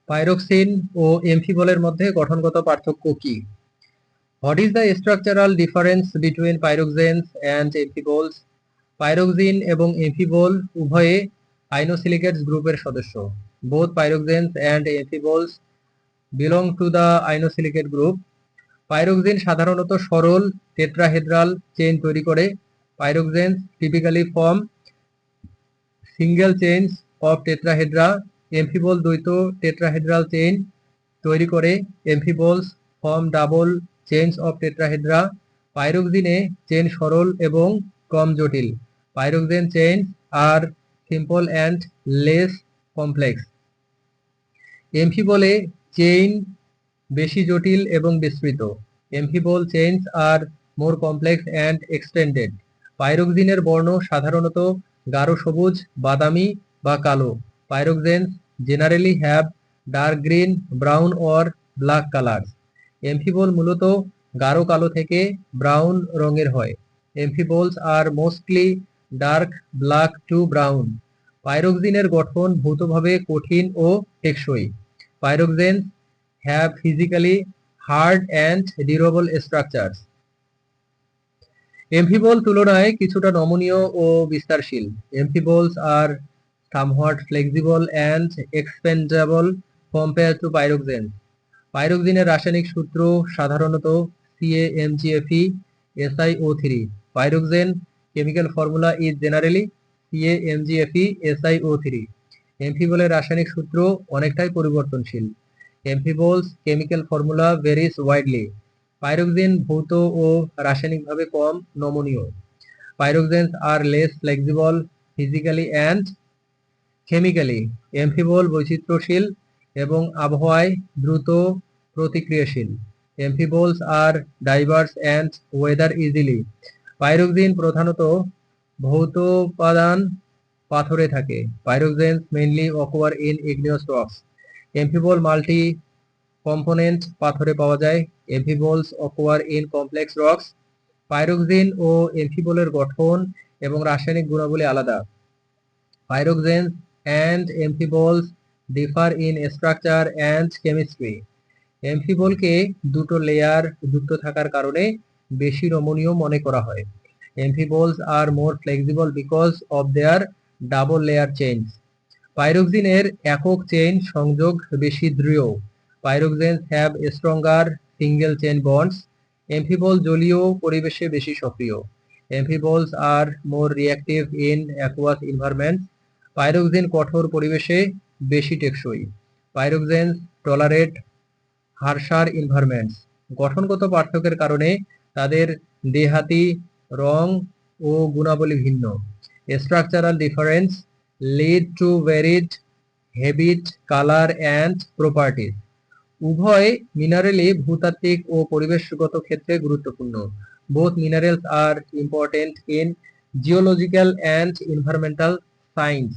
Pyroxene ও এমফিবলের মধ্যে গঠনগত পার্থক্য কি? What is the structural difference between pyroxenes and amphiboles? Pyroxene এবং এমফিবল উভয়ে আইনোসিলিকেটস গ্রুপের সদস্য। Both pyroxenes and amphiboles belong to the inosilicate group. Pyroxene সাধারণত সরল টেট্রাহেড্রাল চেইন তৈরি করে। Pyroxenes typically form single chains of tetrahedra. Amphibole দ্বৈত tetrahedral chain তৈরি করে। Amphiboles form double chains of tetrahedra. পাইরোক্সিনে চেইন সরল এবং কম জটিল। Pyroxene chains are simple and less complex. এমফিবলে চেইন বেশি জটিল এবং বিস্তৃত। Amphibole chains are more complex and extended. পাইরোক্সিনের বর্ণ সাধারণত গাঢ় সবুজ, বাদামি বা কালো। Pyroxenes generally have dark green, brown or black colours. Amphibole মূলত গাঢ় কালো থেকে ব্রাউন রঙের হয়। Amphiboles are mostly dark black to brown. পাইরোক্সিনের গঠন ভৌতভাবে কঠিন ও টেকসই। পাইরোক্সেনস have physically hard and durable structures. এমফিবল তুলনায় কিছুটা নমনীয় ও বিস্তারশীল। এমফিবলস আর somewhat flexible and expandable compared to pyroxenes. পাইরোক্সিনের রাসায়নিক সূত্র সাধারণত CaMgFe SiO3. Pyroxene chemical formula is generally CaMgFe SiO3. এমফিবলের রাসায়নিক সূত্র অনেকটাই পরিবর্তনশীল। Amphiboles chemical formula varies widely. Pyroxene ভৌত ও রাসায়নিকভাবে কম নমনীয়। Pyroxenes are less flexible physically and chemically. Amphibole বৈচিত্র্যশীল এবং আবহাওয়ায় দ্রুত প্রতিক্রিয়াশীল। Amphiboles are diverse and weather easily. Pyroxene প্রধানত ভৌত উপাদান পাথরে থাকে। Pyroxenes mainly occur in igneous rocks. Amphibole multi component পাথরে পাওয়া যায়। Amphiboles occur in complex rocks. Pyroxene ও এমফিবলের গঠন এবং রাসায়নিক গুণাবলী আলাদা। Pyroxenes and amphiboles differ in structure and chemistry. এমফিবলকে দুটো লেয়ার যুক্ত থাকার কারণে বেশি নমনীয় মনে করা হয়। Amphiboles are more flexible because of their double layer chains. পাইরোক্সিনের একক চেইন সংযোগ বেশি দৃঢ়। Pyroxenes have stronger single chain bonds. Amphibole জলীয় পরিবেশে বেশি সক্রিয়। Amphiboles are more reactive in aqueous environments. Pyroxene কঠোর পরিবেশে বেশি টেকসই। পাইরোক্সেনস টলারেট হার্শার এনভায়রনমেন্টস। গঠনগত পার্থক্যের কারণে তাদের দেহাতি, রং ও গুণাবলী ভিন্ন। Structural difference lead to varied habit, color and properties. উভয় মিনারেলই ভূতাত্ত্বিক ও পরিবেশগত ক্ষেত্রে গুরুত্বপূর্ণ। Both minerals are important in geological and environmental science.